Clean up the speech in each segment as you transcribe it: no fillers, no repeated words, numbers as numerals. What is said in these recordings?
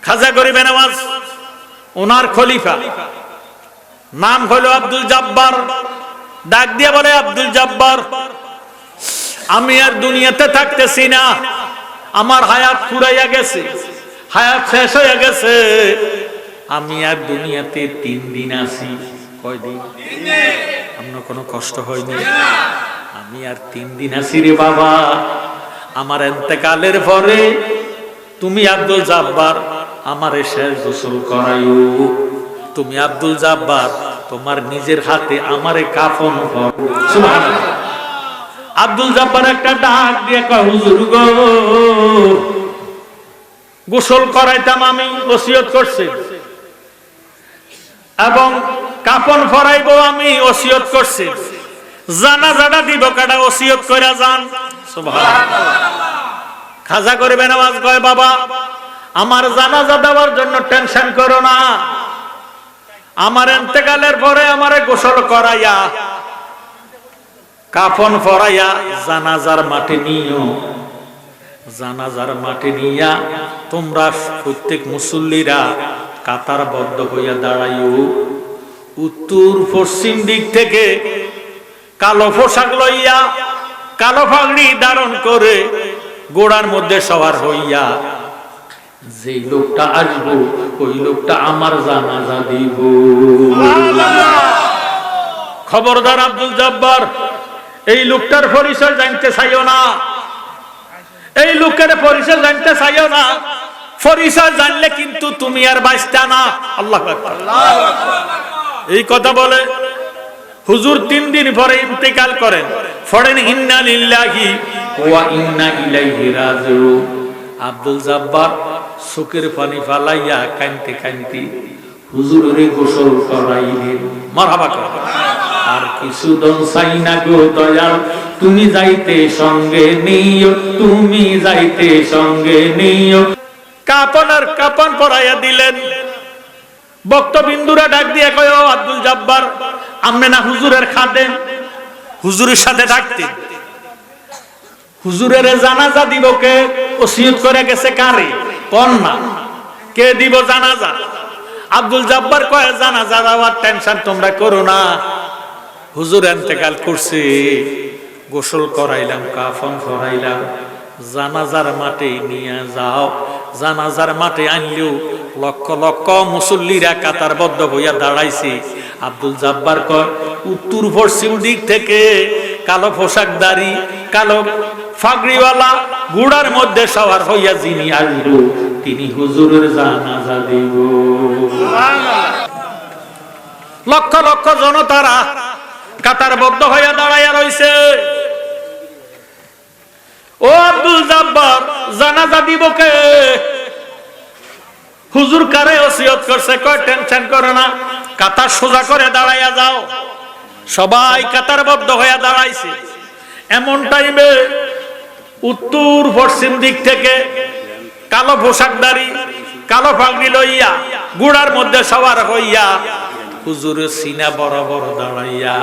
খাজা গরিবে নওয়াজ ওনার খলিফা নাম হলো আব্দুল জব্বার। ডাক দিয়ে বলে, আব্দুল জব্বার, আমি আর দুনিয়াতে থাকতেছি না, আমার হায়াত ফুরাইয়া গেছে, হায়াত শেষ হয়ে গেছে, আমি আর দুনিয়াতে 3 দিন আছি। কয়দিন? আপনার কোনো কষ্ট হয়নি? আমি আর 3 দিন আছি রে বাবা। আমার ইন্তেকালের পরে তুমি আব্দুল জব্বার আমারে শেষ গোসল করাইও। তুমি আব্দুল জব্বার তোমার নিজের হাতে আমারে কাফন পরাও। সুবহানাল্লাহ। আব্দুল জব্বার একটা ডাক দিয়ে কয়, হুজুর গো, গোসল করাইতাম আমি, ওসিয়ত করছি, এবং কাফন পরাইবো আমি, ওসিয়ত করছি, জানাজাটা দিব কাটা, ওসিয়ত কইরা যান। সুবহানাল্লাহ। খাজা গরিবে নওয়াজ কয়, বাবা আমার জানাজা দেওয়ার জন্য টেনশন করো না, আমার ইন্তেকালের পরে আমারে গোসল করাইয়া কাফন পরাইয়া জানাজার মাঠে নিও। জানাজার মাঠে নিয়া তোমরা প্রত্যেক মুসল্লিরা কাতারবদ্ধ হইয়া দাঁড়াইও। উত্তর পশ্চিম দিক থেকে কালো পোশাক লইয়া, কালো পাগড়ি ধারণ করে, গোড়ার মধ্যে সবার হইয়া যে লোকটা আসবো ওই লোকটা আমার জানাজা দিব। খবরদার আব্দুল জব্বার, এই লোকটার পরিচয় জানতে চাইও না, এই লোকের পরিচয় জানতে চাইও না, পরিচয় জানলে কিন্তু তুমি আর বাঁচতা না। আল্লাহু আকবার। এই কথা বলে হুজুর 3 দিন পরে ইন্তেকাল করেন। পড়েন ইন্না লিল্লাহি ওয়া ইন্না ইলাইহি রাজিউন। আব্দুল জব্বার চোখের পানি ফালাইয়া কাঁদতে কাঁদতে হুজুরের গোসল করাইলেন। মারহাবা কর। আর কিছুদিন চাই না গো দয়াল, তুমি যাইতে সঙ্গে নিও, তুমি যাইতে সঙ্গে নিও। কাপন পরাইয়া দিলেন। বক্তবিন্দুরা ডাক দিয়ে কয়, ও আব্দুল জব্বার, আপনি না হুজুরের খাদেম, হুজুরের সাথে থাকতেন, হুজুরের জানাজা দিব কে? ওসিয়ত করে গেছে কারে? কোন না, কে দিব জানাজা? আব্দুল জব্বার কয়, জানাজা দেওয়ার টেনশন তোমরা করো না, হুজুর ইন্তেকাল করছে, গোসল করাইলাম, কাফন করাইলাম, জানাজার মাঠে নিয়ে যাও। জানাজার মাঠে আনলেও লক্ষ লক্ষ মুসল্লিরা কাতারবদ্ধ হইয়া দাঁড়াইছে। আব্দুল জব্বার কয়, উত্তর পশ্চিম দিক থেকে কালো পোশাকধারী, কালো ফাগড়িওয়ালা, গুড়ার মধ্যে সবার হইয়া যিনি আসবো তিনি হুজুরের জানাজা দিব। লক্ষ লক্ষ জনতারা কাতারবদ্ধ হইয়া দাঁড়াইয়া রইছে। ও আব্দুল জব্বার, জানাজা দিব কে? হুজুর কারে ওসিয়ত করছে? কয়, টেনশন করো না, কাতার সোজা করে দাঁড়াইয়া যাও। সবাই কাতারবদ্ধ হইয়া দাঁড়াইছে। এমন টাইমে উত্তর পশ্চিম দিক থেকে কালো পোশাকধারী, কালো পাগড়ি লইয়া, গুড়ার মধ্যে সবার হইয়া হুজুরের সিনা বরাবর দাঁড়াইয়া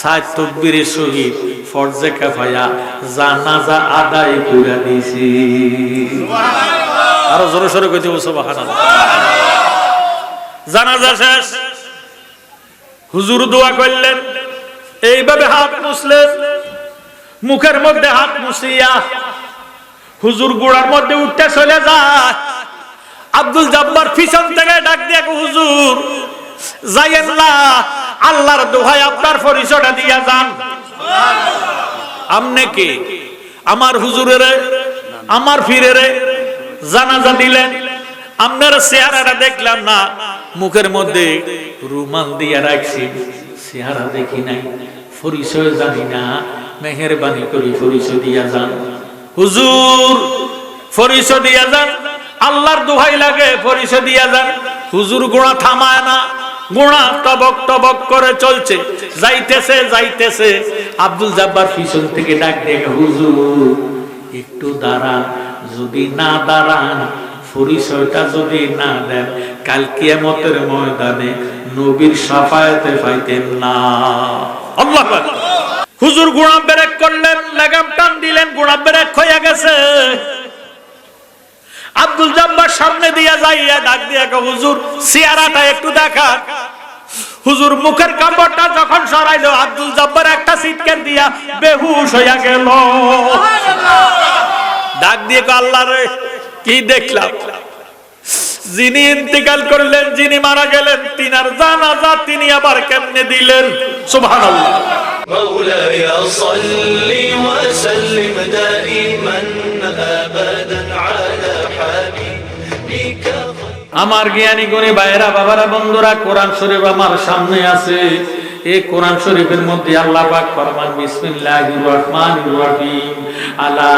7 তাকবীরের সহিত ফরজে কিফায়া জানাজা আদায় করে দিয়েছে। আরো জোরে সোরে কইতে সুবহানাল্লাহ। জানাজা শেষ, হুজুর দোয়া করলেন, এইভাবে হাত মুছলেন, মুখের মধ্যে হাত মুছিয়া হুজুর গুড়ার মধ্যে উঠতে চলে যায়। আব্দুল জব্বার পিছন থেকে ডাক দিয়ে, হুজুর যাইয়েন না, আল্লাহর দোহাই আপনার পরিচয়টা দিয়া যান। আমনে কে? আমার হুজুরের, আমার পীরের জানাজা দিলেন, আপনার চেহারাটা দেখলাম না, মুখের মধ্যে রুমাল দিয়া রাখছি, চেহারা দেখি নাই, পরিচয় জানি না, মেহেরবানি করে পরিচয় দিয়া যান। হুজুর পরিচয় দিয়া যান, আল্লাহর দোহাই লাগে পরিচয় দিয়া যান। হুজুর গোড়া থামায় না, গোড়া টবক টবক করে চলছে, যাইতেছে যাইতেছে। আব্দুল জব্বার পিছন থেকে ডাক দিয়ে, হুজুর একটু দাঁড়ান, যদি না দাঁড়ান, পরিচয়টা যদি না দেন, কাল কিয়ামতের ময়দানে নবীর শাফায়াতে পাইতেন না। আল্লাহু আকবার। হুজুর গোড়া ব্রেক করলেন, লাগাম টান দিলেন, গোড়া ব্রেক হয়ে গেছে। আব্দুল জব্বার সামনে দিয়া যাইয়া ডাক দিয়া কয়, হুজুর চেহারাটা একটু দেখান। হুজুর মুখের কাপড়টা যখন সরাইলো, আব্দুল জব্বার একটা চিৎকার দিয়া বেহুশ হইয়া গেল। ডাক দিয়ে কয়, আল্লাহ রে, কি দেখলাম? যিনি ইন্তেকাল করলেন, যিনি মারা গেলেন, তিনার জানাজা তিনি আবার কেমনে দিলেন? সুবহানাল্লাহ। مولاي صل وسلم دائما ابدا على حبيبك। আমার জ্ঞানী গুণী ভাইরা, বাবারা, বন্ধুরা, কোরআন শরীফ আমার সামনে আছে। এই কোরআন শরীফের মধ্যে আল্লাহ পাক ফরমান, বিসমিল্লাহির রহমানির রহিম, আলা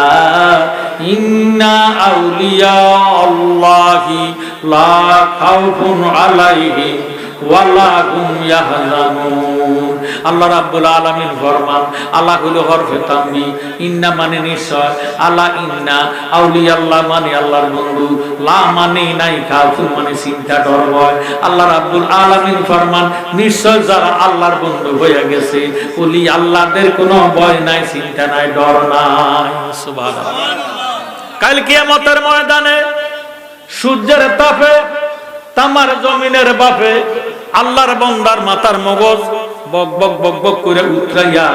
ইন্না আউলিয়া আল্লাহি লা খাউফুন আলাইহিম ওয়ালা হুম ইয়াহজানুন। আল্লাহ রাব্বুল আলামিন ফরমান, আল্লাহ হলো হরফে তানবীহ, ইন্না মানে নিশ্চয়, আলা ইন্না আউলিয়া আল্লাহ মানে আল্লাহর বন্ধু, লা মানে নাই, খাউফুন মানে চিন্তা ডর ভয়। আল্লাহ রাব্বুল আলামিন ফরমান, নিশ্চয় যারা আল্লাহর বন্ধু হয়ে গেছে, ওলি আল্লাহদের কোনো ভয় নাই, চিন্তা নাই, ডর নাই। সুবহানাল্লাহ। কাল কিয়ামতের ময়দানে সূর্যের তাপে তামার জমিনের বাপে আল্লাহর বান্দার মাথার মগজ বক বক বক বক করে উতরাইয়া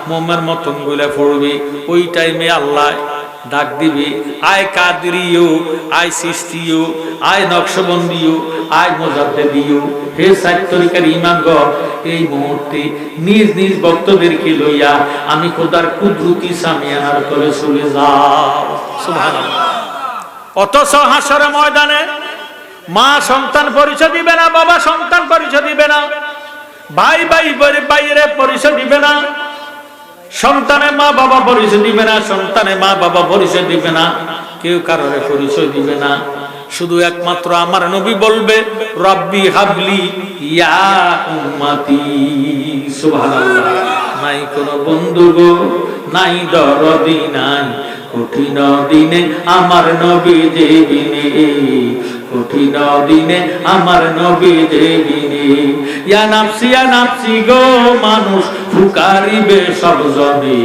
মোমের মতন গলে পড়বে। ওই টাইমে আল্লাহ ডাক দিবে, আয় কাদরিও, আয় সিস্তিও, আয় নকশবন্দিও, আয় মুজাদ্দিদিও, হে সাত তরিকার ঈমানগণ, এই মুহূর্তে নিজ নিজ ভক্তদেরকে লইয়া আমি খোদার কুদরতি সামিয়ানার তলে চলে যাও। সুবহানাল্লাহ। অথচ হাসরের ময়দানে মা সন্তান পরিচয় দিবে না, বাবা সন্তান পরিচয় দিবে না, ভাই ভাই বাইরে পরিচয় দিবে না, সন্তানে মা বাবা পরিচয় দিবে না, সন্তানে মা বাবা পরিচয় দিবে না, কেউ কারোর পরিচয় দিবে না। শুধু একমাত্র আমার নবী বলবে, রব্বি হাবলি ইয়া উম্মতি। সুবহানাল্লাহ। নাই কোনো বন্ধু গো, নাই দরদি নাই, কঠিন দিনে আমার নবী দেবিনে, কঠিন দিনে আমার নবী দেবিনে। ইয়া নাফসি গো, মানুষ ফুকারিবে সব জনে,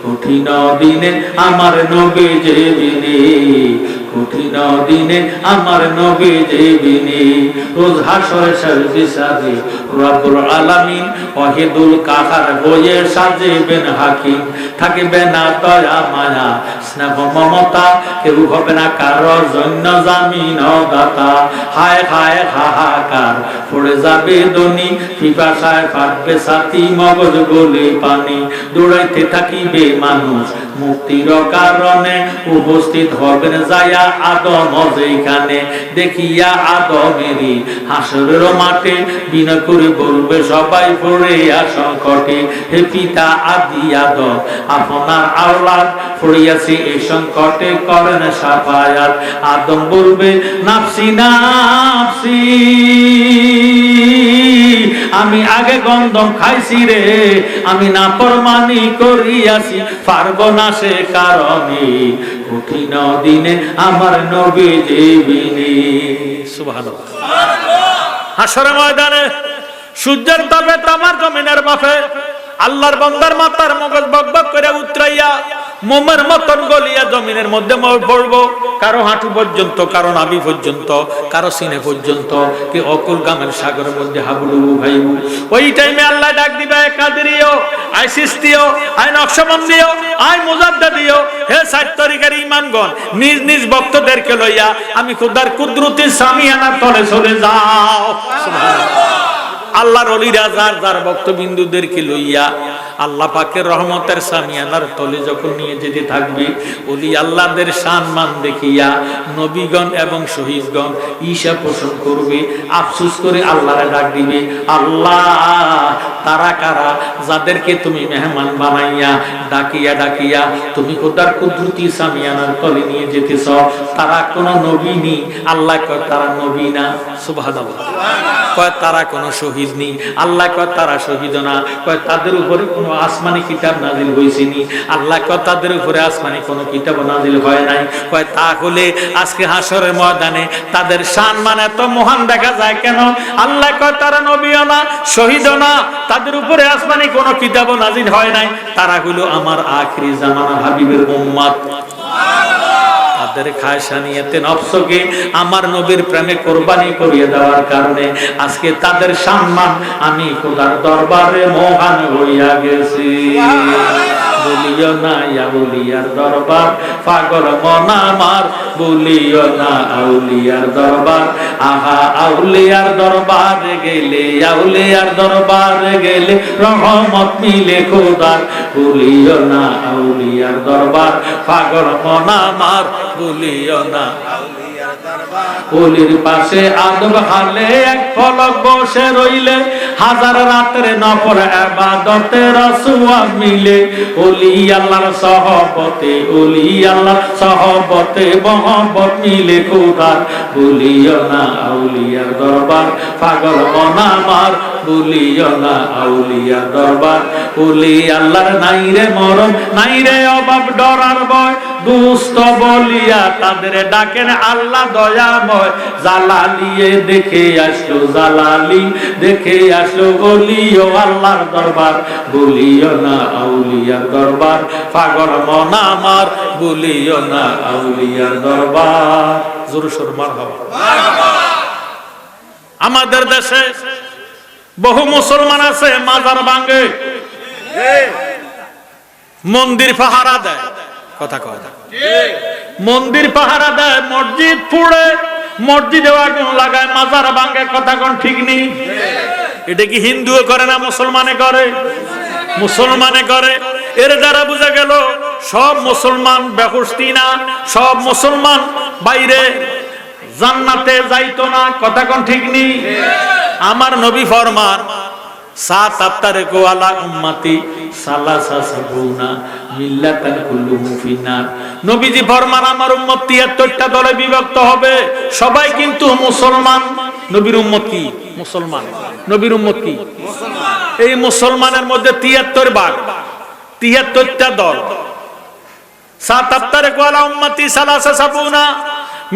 কঠিন দিনে আমার নবী দেবিনে, কঠিন দিনে আমার নবী দেবিনে। রোজ হাসরে সাজে রব্বুল আলামিন ওয়াহিদুল কাহার হয়ে সাজেবেন হাকিম। থাকবে না দয়া মায়া স্নেহ মমতা, কেউ হবে না কারো জন্য জামিন দাতা। হায় হায় হাহাকার পড়ে যাবে দনি, পিপাসায় ফাটবে ছাতি, মগজ গলে পানি। দৌড়াইতে থাকিবে মানুষ মুক্তির কারণে, উপস্থিত হবেন যায়া আদম যেখানে। দেখিয়া আদমেরই হাসরের মাঠে, বিনা করে বলবে সবাই পড়ে সংকটে, হে পিতা আদি আদম, আপনার আওলাদ পড়িয়াছে এই সংকটে, করেন সাফায়াত। আদম বলবে, নাফসি নাফসি, আমি আগে গন্ধম খাইছি রে, আমি নাফরমানি করিয়াছি, পারবো না সে কারণে, কঠিন দিনে আমার নবী দেবিনে। সুবহানাল্লাহ। হাসরের ময়দানে সূর্যের তাপে তামার জমিনের বাপে আল্লাহর বান্দার মাথার মগজ বক বক করে উতরাইয়া মোমের মতন গলিয়া জমিনের মধ্যে পড়বো। কারো হাঁটু পর্যন্ত, কারো নাভি পর্যন্ত, কারো সিনে পর্যন্ত, কি অকুল গামের সাগরের মধ্যে হাবুডুবু ভাইবু। ওই টাইমে আল্লাহ ডাক দিবে, আয় কাদরিও, আয় সিস্তিও, আয় নকশবন্দিও, আয় মুজাদ্দিদিও, হে সাত তরিকার ঈমানগণ, নিজ নিজ ভক্তদেরকে লইয়া আমি খোদার কুদরতি সামিয়ানার তলে চলে যাও। সুবহানাল্লাহ। আল্লাহর ওলিরা যার যার ভক্তবিন্দুদেরকে লইয়া আল্লাহ পাকের রহমতের সামিয়ানার তলে যখন নিয়ে যেতে থাকবে, ওলি আল্লাহদের সম্মান দেখিয়া নবীগণ এবং শহীদগণ ঈশা পোষণ করবে, আফসোস করে আল্লাহরে ডাক দিবে, আল্লাহ তারা কারা যাদেরকে তুমি মেহমান বানাইয়া ডাকিয়া ডাকিয়া তুমি খোদার কুদরতি সামিয়ানার তলে নিয়ে যেতেছ, তারা কোনো নবী নি? আল্লাহ কয় তারা নবী না। সুবহানাল্লাহ। কয় তারা কোনো শহীদ নি? আল্লাহ কয় তারা শহীদ না। কয় তাদের উপরে কোনো আসমানি কিতাব নাজিল হয়েছে নি? আল্লাহ কয় তাদের উপরে আসমানি কোনো কিতাব নাজিল হয় নাই। কয় তাহলে আজকে হাসরের ময়দানে তাদের সম্মান এত মহান দেখা যায় কেন? আল্লাহ কয় তারা নবীও না, শহীদও না, তাদের উপরে আসমানি কোনো কিতাব নাজিল হয় নাই, তারা হলো আমার আখিরি জামানা হাবিবের উম্মত। তাদের খায়সানিয়াতে নফসকে আমার নবীর প্রেমে কোরবানি করিয়ে দেওয়ার কারণে আজকে তাদের সম্মান আমি খোদার দরবারে মহান হইয়া গেছি। বলিও না আউলিয়ার দরবার পাগল মন আমার, বলিও না আউলিয়ার দরবার। আহা আউলিয়ার দরবারে গেলে, আউলিয়ার দরবারে গেলে রহমত মিলে খোদার, বলিও না আউলিয়ার দরবার পাগল মন আমার, বলিও না। ওলির পাশে আদব হালে এক ফলক বসে রইলে, হাজার রাতের নফল ইবাদতে রাসূল মিলে। ওলি আল্লাহর সহবতে, ওলি আল্লাহর সহবতে মহব্বত মিলে খোদার, বলিও না আউলিয়ার দরবার পাগল মন আমার, বলিও না আউলিয়ার দরবার। ওলি আল্লাহর নাই রে মরণ, নাই রে অভাব ডরার ভয়, দুস্থ বলিয়া তাদের ডাকেন আল্লাহ দয়াময়। জালালিয়ে দেখে আসলো, জালালি দেখে আসলো, বলিও আল্লাহর দরবার, বলিও না আউলিয়ার দরবার পাগল মন আমার, বলিও না আউলিয়ার দরবার। জোরে সোরে মারহাবা। আমাদের দেশে বহু মুসলমান আছে মাজার ভাঙে, মন্দির পাহারা দেয়, কথা কয় না, মন্দির পাহারা দেয়, মসজিদ পুড়ে, মসজিদে আগুন লাগায়, মাজার ভাঙে, কথা কোন ঠিক নেই? এটা কি হিন্দুও করে না মুসলমানে করে? মুসলমানে করে। এর দ্বারা বোঝা গেল সব মুসলমান বেহুশতি না, সব মুসলমান বাইরে জান্নাতে যাইতো না, কথা কোন ঠিক নেই? আমার নবী ফরমান সাত আফতারে গোয়ালা উম্মতি সালাসা সাবুনা মিল্লাতান কুল্লুহুম ফিন্নার। নবীজি ফরমান আমার উম্মত ৭৩টা দলে বিভক্ত হবে, সবাই কিন্তু মুসলমান। নবীর উম্মত কি? মুসলমান। নবীর উম্মত কি? মুসলমান। এই মুসলমানের মধ্যে ৭৩ ভাগ, ৭৩টা দল। সাত আফতারে গোয়ালা উম্মতি সালাসা সাবুনা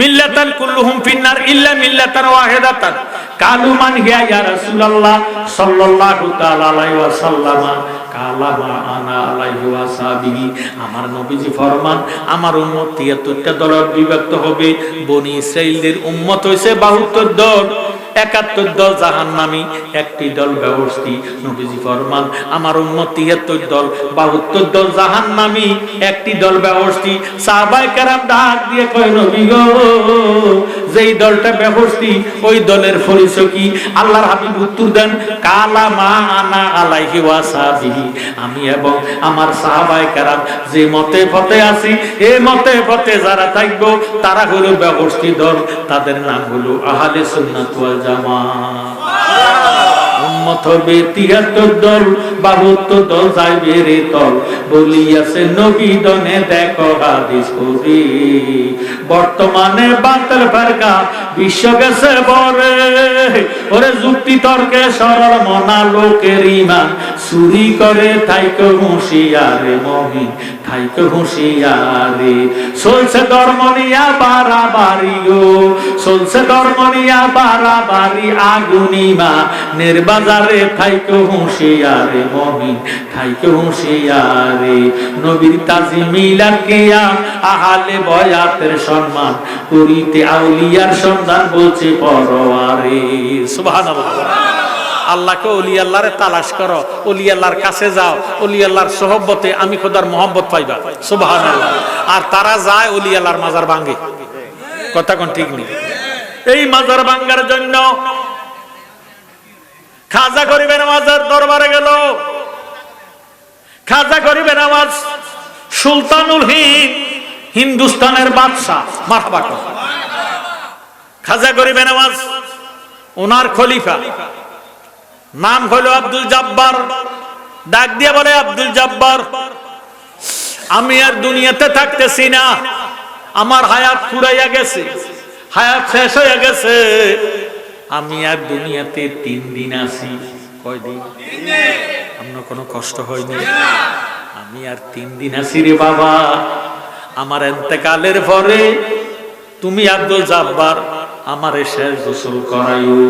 মিল্লাতান কুল্লুহুম ফিন্নার ইল্লা মিল্লাতান ওয়াহিদাতান। কালু মান হিয়া ইয়া রাসূলুল্লাহ সাল্লাল্লাহু তাআলা আলাইহি ওয়াসাল্লাম, কালামা আনা আলাইহি ওয়াসাবিহি। আমার নবীজি ফরমান আমার উম্মত ৭৩টা দলে বিভক্ত হবে। বনি ইসরাইলের উম্মত হইছে ৭২ দল, ৭১ দল জাহান্নামী, একটি দল বেহেশতি। নবীজি ফরমান আমার উম্মত ৭৩ দল, ৭২ দল জাহান্নামী, একটি দল বেহেশতি। সাহাবায়ে কেরাম ডাক দিয়ে কয় নবী গো, যেই দলটা বেহেশতি ওই দলের পরিচয় কি? আল্লাহর হাবিব উত্তর দেন কালা মা আনা আলাইহি ওয়াসাবিহি, আমি এবং আমার সাহাবায়ে কেরাম যে মতে পথে আছি, এই মতে পথে যারা থাকবো তারা হলো বেহেশতি দল, তাদের নাম হলো আহলে সুন্নাত ওয়াল জামাত। উম্মত হবে ৭৩ দল, ৭২ দল যাইবে রে তল, বলিয়াছে নবী দনে দেখো হাদিস পড়ি। বর্তমানে বাতিল ফেরকা বিশ্ব গেছে বরে, ওরে যুক্তি তর্কে সরল মনা লোকের ইমান চুরি করে, থাইকো হুঁশিয়ারে মমিন, থাইকো হুঁশিয়ারে। চলছে ধর্ম নিয়া বাড়াবাড়ি গো, চলছে ধর্ম নিয়া বাড়াবাড়ি, আগুনিমা নির্বাজারে, থাইকো হুঁশিয়ারে মমিন, থাইকো হুঁশিয়ারে। নবীর তাজি মিলাদ কিয়াম আহলে বয়াতের সম্মান করিতে আউলিয়ার সন্ধান বলছে পরওয়ারে। সুবহানাল্লাহ। আল্লাহকে ওলি আল্লাহরে তালাশ করো, ওলি আল্লাহর কাছে যাও, ওলি আল্লাহর সোহবতে আমি খোদার মোহাম্মত পাইবা। সুবহানাল্লাহ। আর তারা যায় ওলি আল্লাহর মাজার ভাঙে, কথা কোন ঠিক নেই? এই মাজার ভাঙার জন্য খাজা গরিবের নামাজের দরবারে গেল। খাজা গরিবের নামাজ সুলতানুল হিন্দ, হিন্দুস্তানের বাদশা, মারহাবা কর। খাজা গরিবের নামাজ ওনার খলিফা, নাম হলো আব্দুল জব্বার। ডাক দিয়ে বলে আব্দুল জব্বার, আমি আর দুনিয়াতে থাকতেছি না, আমার হায়াত ফুরাইয়া গেছে, হায়াত শেষ হয়ে গেছে, আমি আর দুনিয়াতে ৩ দিন আছি। কয়দিন? আপনার কোনো কষ্ট হয়নি? আমি আর 3 দিন আছি রে বাবা। আমার ইন্তেকালের পরে তুমি আব্দুল জব্বার আমারে শেষ গোসল করাইও।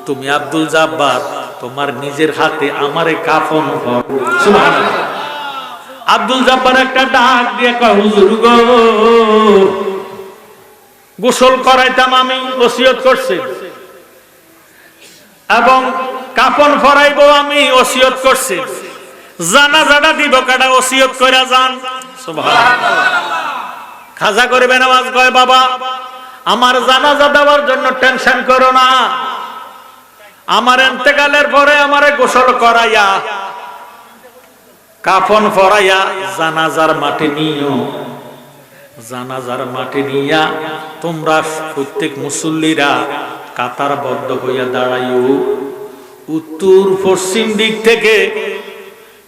তুমি আব্দুল জব্বার তোমার নিজের হাতে আমারে কাফন করো। সুবহানাল্লাহ। আব্দুল জব্বার একটা ডাক দিয়ে কয় হুজুর গো, গোসল করাইতাম আমি, ওসিয়ত করছে, এবং কাফন পরাইবো আমি, ওসিয়ত করছে। জানাজাটা দিব কাটা, ওসিয়ত কইরা যান। সুবহানাল্লাহ। খাজা করবে নামাজ কয়, বাবা আমার জানাজা দেওয়ার জন্য টেনশন করো না, আমার ইন্তেকালের পরে আমারে গোসল করাইয়া কাফন পরাইয়া জানাজার মাঠে নিও। জানাজার মাঠে নিয়া তোমরা প্রত্যেক মুসল্লিরা কাতারবদ্ধ হইয়া দাঁড়াইও। উত্তর পশ্চিম দিক থেকে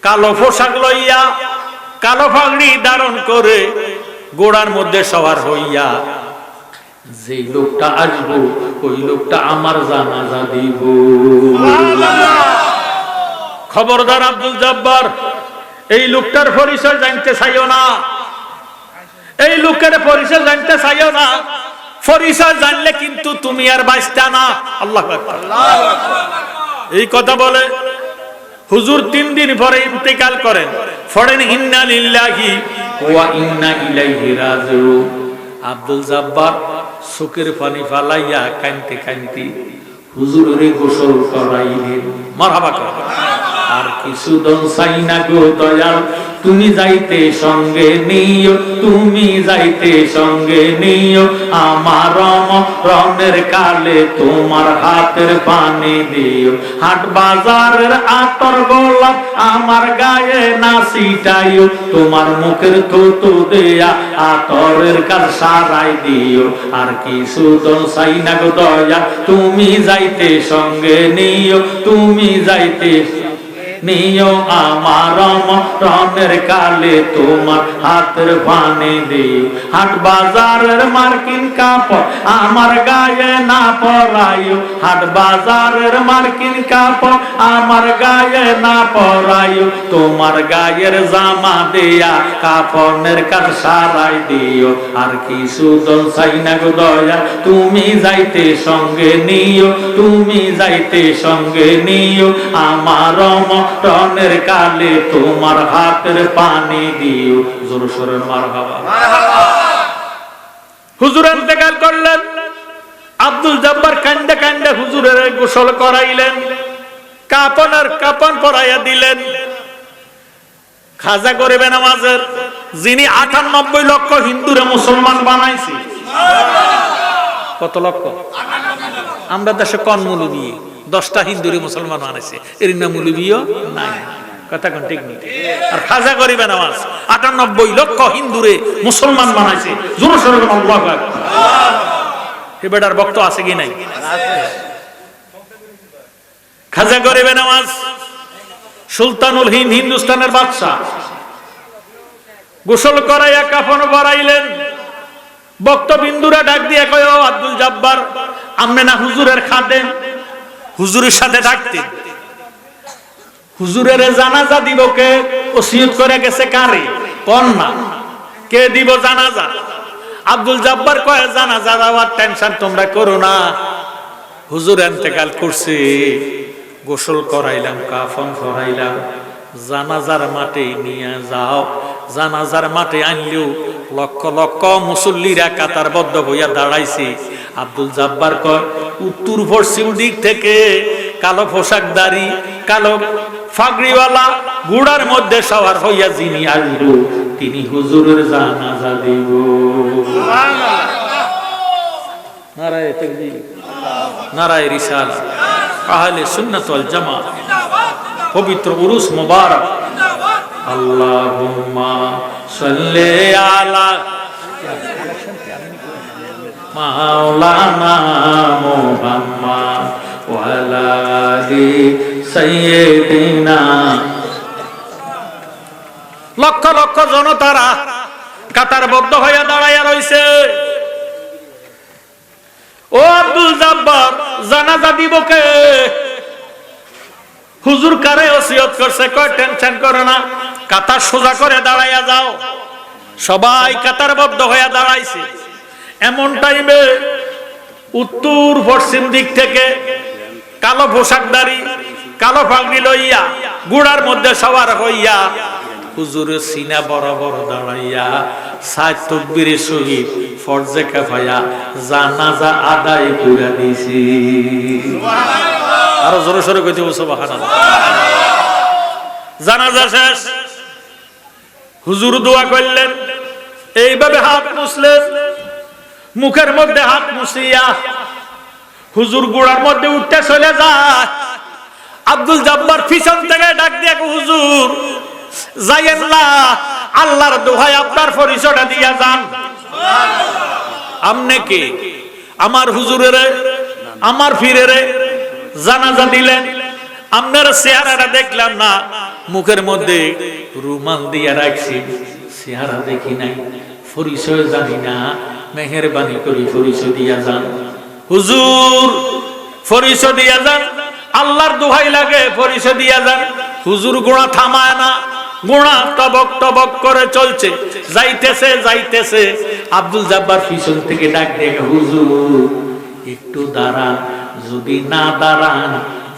কালো পোশাক লইয়া, কালো পাগড়ি ধারণ করে, গোড়ার মধ্যে সওয়ার হইয়া যে লোকটা আসবো ওই লোকটা আমার জানাজা দিব। খবরদার আব্দুল জব্বার, এই লোকটার পরিচয় জানতে চাইও না, এই লোকের পরিচয় জানতে চাইও না। পরিচয় জানলে কিন্তু তুমি আর বাঁচতা না। আল্লাহু আকবার। এই কথা বলে হুজুর 3 দিন পরে ইন্তেকাল করেন। পড়েন ইন্না লিল্লাহি ওয়া ইন্না ইলাইহি রাজিউন। আব্দুল জব্বার চোখের পানি ফালাইয়া কাঁদতে কাঁদতে হুজুরের গোসল করাইলেন। মারহাবা কর। আর কিছুদিন চাই না গো দয়াল, তুমি যাইতে সঙ্গে নিও, তুমি যাইতে সঙ্গে নিও। আমার রনের কালে তোমার হাতের পানি দিও। হাট বাজারের আতর গোলাপ আমার গায়ে না ছিটাইও, তোমার মুখের থুতু দেয়া আতরের কাল সারাই দিও। আর কিছুদিন চাই না গো দয়াল, তুমি যাইতে সঙ্গে নিও, তুমি যাইতে নিও। আমার রনের কালে তোমার হাতের পানি দিও। হাট বাজারের মার্কিন কাপড় আমার গায়ে না পরাইও, হাট বাজারের মার্কিন কাপড় আমার গায়ে না পরাইও। তোমার গায়ের জামা দেয়া কাফনের কাল সারাই দিও। আর কিছুদিন চাই না গো দয়া, তুমি যাইতে সঙ্গে নিও, তুমি যাইতে সঙ্গে নিও। আমার রনের কালে তোমার হাতের পানি দিও। জোর সোরে মারহাবা। হুজুর ইন্তেকাল করলেন। আব্দুল জব্বার কান্দে কান্দে হুজুরের গোসল করাইলেন, কাপন পরাইয়া দিলেন। খাজা করবে নামাজের, যিনি 98 লক্ষ হিন্দুরে মুসলমান বানাইছে। কত লক্ষ? আমরা দেশে কোন মৌলবী 10টা হিন্দুরে মুসলমান বানাইছে, এর নাম মৌলবীও নাই। কথা কোন ঠিক নেই। আর খাজা করিবে নামাজ 98 লক্ষ হিন্দুরে মুসলমান বানাইছে। জোরে সোরে আল্লাহু আকবার। এ বেটার বক্ত আছে কি নাই? খাজা করিবে নামাজ সুলতানুল হিন্দ, হিন্দুস্তানের বাদশা, গোসল করাইয়া কাফন পরাইলেন। বক্তবিন্দুরা ডাক দিয়ে কয়, ও আব্দুল জব্বার, আপনি না হুজুরের খাদেম, হুজুরের সাথে থাকতেন, হুজুরের জানাজা দিব কে? ওসিয়ত করে গেছে কারে? কোন না, কে দিব জানাজা? আব্দুল জব্বার কয়, জানাজা দেওয়ার টেনশন তোমরা করো না, হুজুর ইন্তেকাল করছে, গোসল করাইলাম, কাফন করাইলাম, জানাজার মাঠে নিয়ে যাও। জানাজার মাঠে আনলেও লক্ষ লক্ষ মুসল্লিরা কাতারবদ্ধ হইয়া দাঁড়াইছে। আব্দুল জব্বার কয়, উত্তর পশ্চিম দিক থেকে কালো পোশাকধারী, কালো ফাগড়িওয়ালা, গুড়ার মধ্যে সওয়ার হইয়া যিনি আসবো তিনি হুজুরের জানাজা দিব। নারায়ে তাকবীর, নারায়ে রিসালাত, আহলে সুন্নাত ওয়াল জামাত, পবিত্র উরুস মুবারক। আল্লাহুম্মা সাল্লি আলা মাওলানা মুহাম্মদ ওয়া আলা আলি সাইয়্যিদিনা। লক্ষ লক্ষ জনতারা কাতারবদ্ধ হইয়া দাঁড়াইয়া রইছে। ও আব্দুল জব্বার, জানাজা দিব কে? হুজুর কারে ওসিয়ত করছে? কয়, টেনশন করো না, কাতার সোজা করে দাঁড়াইয়া যাও। সবাই কাতারবদ্ধ হইয়া দাঁড়াইছে। এমন টাইমে উত্তর পশ্চিম দিক থেকে কালো পোশাকধারী, কালো পাগড়ি লইয়া, গুড়ার মধ্যে সওয়ার হইয়া হুজুরের সিনা বরাবর দাঁড়াইয়া সাত তাকবীরের সহিত ফরজে কিফায়া জানাজা আদায় করে দিয়েছি। আরো জোরে সোরে কইতে সুবহানাল্লাহ। জানাজা শেষ, হুজুর দোয়া করলেন, এইভাবে হাত মুছলেন, মুখের মধ্যে হাত মুছিয়া হুজুর গোড়ার মধ্যে উঠতে চলে যায়। আব্দুল জব্বার পিছন থেকে ডাক দিয়ে, হুজুর যাইয়েন না, আল্লাহর দোহাই আপনার পরিচয়টা দিয়া যান। আমনে কে? আমার হুজুরের, আমার পীরের জানাজা দিলেন, আপনার চেহারাটা দেখলাম না, মুখের মধ্যে রুমাল দিয়া রাখছি, চেহারা দেখি নাই, পরিচয় জানি না, মেহেরবানি করে পরিচয় দিয়া যান। হুজুর পরিচয় দিয়া যান, আল্লাহর দোহাই লাগে পরিচয় দিয়া যান। হুজুর গোড়া থামায় না, গোড়া টবক টবক করে চলছে, যাইতেছে যাইতেছে। আব্দুল জব্বার পিছন থেকে ডাক দিয়ে, হুজুর একটু দাঁড়ান, যদি না দাঁড়ান,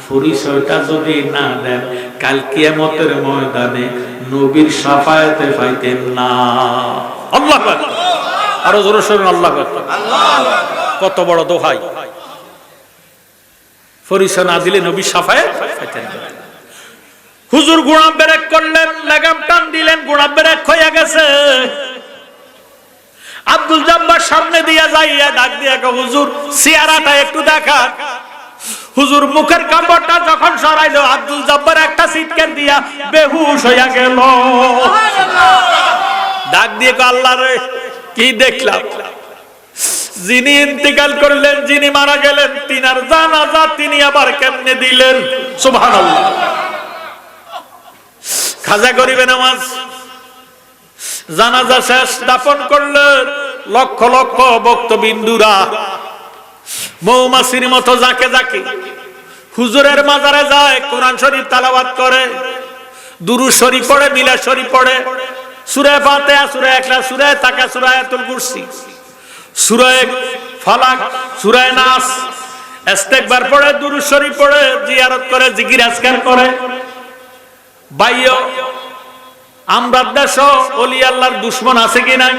পরিচয়টা যদি না দেন, কাল কিয়ামতের ময়দানে নবীর শাফায়াতে পাইতেন না। আল্লাহু আকবার, আরো জোরে শুনুন, আল্লাহু আকবার। কত বড় দোহাই! পরিচয় না দিলে নবীর শাফায়াত পাইতেন না। হুজুর গোড়া ব্রেক করলেন, লাগাম টান দিলেন, গোড়া ব্রেক হয়ে গেছে। আব্দুল জব্বার সামনে দিয়া যাইয়া ডাক দিয়া, হুজুর চেহারাটা একটু দেখা। হুজুর মুখের কাপড়টা যখন সরাইলো, আব্দুল জব্বার একটা চিৎকার দিয়া বেহুশ হইয়া গেল। ডাক দিয়ে, আল্লাহ রে, কি দেখলাম! যিনি ইন্তেকাল করলেন, যিনি মারা গেলেন, তিনার জানাজা তিনি আবার কেমনে দিলেন! সুবহানাল্লাহ। খাজা গরিবে নামাজ জানাজা শেষ, দাফন করলেন। লক্ষ লক্ষ ভক্তবিন্দুরা মৌমাছির মতো যাকে যাকে হুজুরের মাজারে যায়, কোরআন শরীফ তেলাওয়াত করে, দুরূদ শরীফ পড়ে, মিলাদ শরীফ পড়ে, সূরা ফাতিহা, সূরা ইখলাস, সূরা তাকা, সূরা আয়াতুল কুরসি, সূরা ফালাক, সূরা নাস, ইস্তেগফার পড়ে, দুরূদ শরীফ পড়ে, জিয়ারত করে, জিকির আজকার করে। বাইয় আমরা দেশ ওলি আল্লাহর দুশমন আছে কি নাই?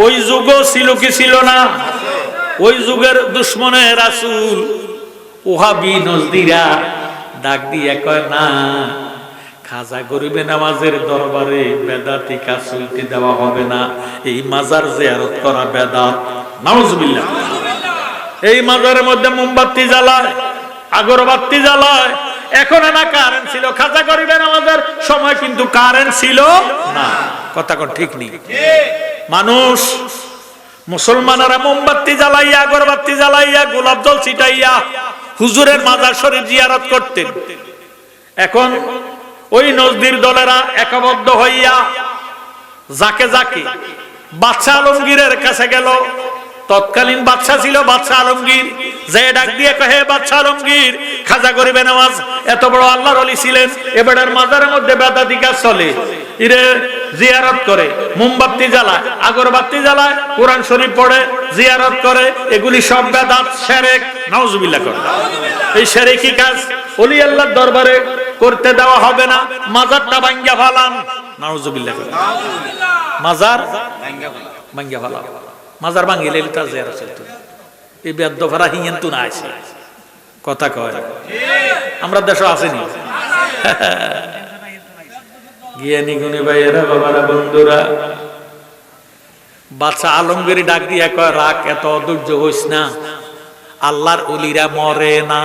ওই যুগ ছিল কি ছিল না? ওই যুগের দুশমনে রাসূল ওহাবি নজদিরা ডাক দিয়ে কয়, না, খাজা গরিবে নামাজের দরবারে বেদাতি কাজ চলতে দেওয়া হবে না, এই মাজার জিয়ারত করা বেদাত। নাউজুবিল্লাহ। এই মাজারের মধ্যে মোমবাতি জ্বালায়, আগরবাতি জ্বালায়। এখন না কারেন্ট ছিল, খাজা গরিবে নামাজের সময় কিন্তু কারেন্ট ছিল না। কথা কোন ঠিক নেই? মানুষ মুসলমানেরা মোমবাতি জ্বালাইয়া, আগরবাতি জ্বালাইয়া, গোলাপ জল ছিটাইয়া হুজুরের মাজার শরীফ জিয়ারত করতেন। এখন ওই নজদির দলেরা একবদ্ধ হইয়া যাকে যাকে বাদশা আলমগীরের কাছে গেল। তৎকালীন বাদশা ছিল বাদশা আলমগীর। যে ডাক দিয়ে কহে, বাদশা আলমগীর, খাজা গরিবে নওয়াজ এত বড় আল্লাহর ওলি ছিলেন, এবারের মাজারের মধ্যে বেদাতি কাজ চলে, ইরে জিয়ারত করে, মোমবাতি জ্বালায়, আগরবাতি জ্বালায়, কোরআন শরীফ পড়ে, জিয়ারত করে, এগুলি সব বেদাত, শিরক। নাউজুবিল্লাহ করে। এই শিরকি কাজ ওলি আল্লাহর দরবারে করতে দেওয়া হবে না, মাজারটা ভাঙ্গা ফেলান। নাউজুবিল্লাহ করে। মাজার ভাঙ্গা ফেলান, মাজার ভাঙ্গিলে তার জিয়ারত চলতো। এই বেদফারা হিয়েন তো না আছে, কথা কয়। আমরা দেশে আসেনি। জ্ঞানী গুণী ভাইয়েরা, বাবারা, বন্ধুরা, বাদশা আলমগীর ডাক দিয়ে কয়, রাখ, এত অধৈর্য হইস না, আল্লাহর ওলিরা মরে না।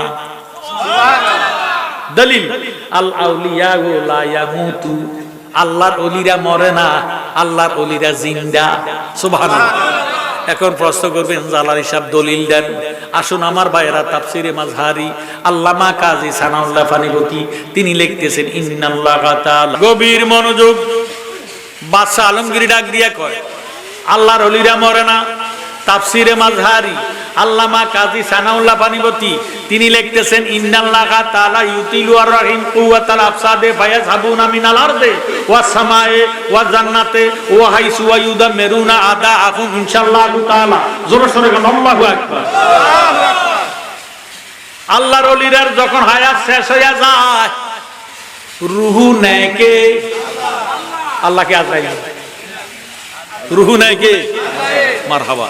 দলিল, আল আউলিয়া লা ইয়ামুতু, আল্লাহর ওলিরা মরে না, আল্লাহর ওলিরা জিন্দা। সুবহানাল্লাহ। এখন প্রশ্ন করবেন, জালালি সাহেব দলিল দেন। আসুন আমার ভাইয়েরা, তাফসিরে মাজহারি আল্লামা কাজী সানাউল্লাহ ফানিবতী তিনি লিখতেছেন, ইন্নাল্লাহা তাআলা, গভীর মনোযোগ। বাদশা আলমগীর ডাক দিয়া কয়, আল্লাহর ওলিরা মরে না। তাফসিরে মাজহারি আল্লামা কাজী সানাউল্লাহ ফানিবতী তিনি লিখতেছেন, ইন্নাল্লাহা তাআলা ইউতিলু আর রাহিম কুওয়াতাল আফসাদে ফায়াযহাবুনা মিনাল আরদি ওয়াস সামায়ে ওয়া জান্নাতে ওয়া হাইসু ওয়া ইউদামিরুনা আদাআহুম ইনশাআল্লাহু তাআলা। জোরে সোরে বলেন আল্লাহু আকবার। আল্লাহর ওলিদের যখন হায়াত শেষ হয়ে যায়, রূহ নেয় কে? আল্লাহকে আজরাইল রুহু নাই কে মারহাবা।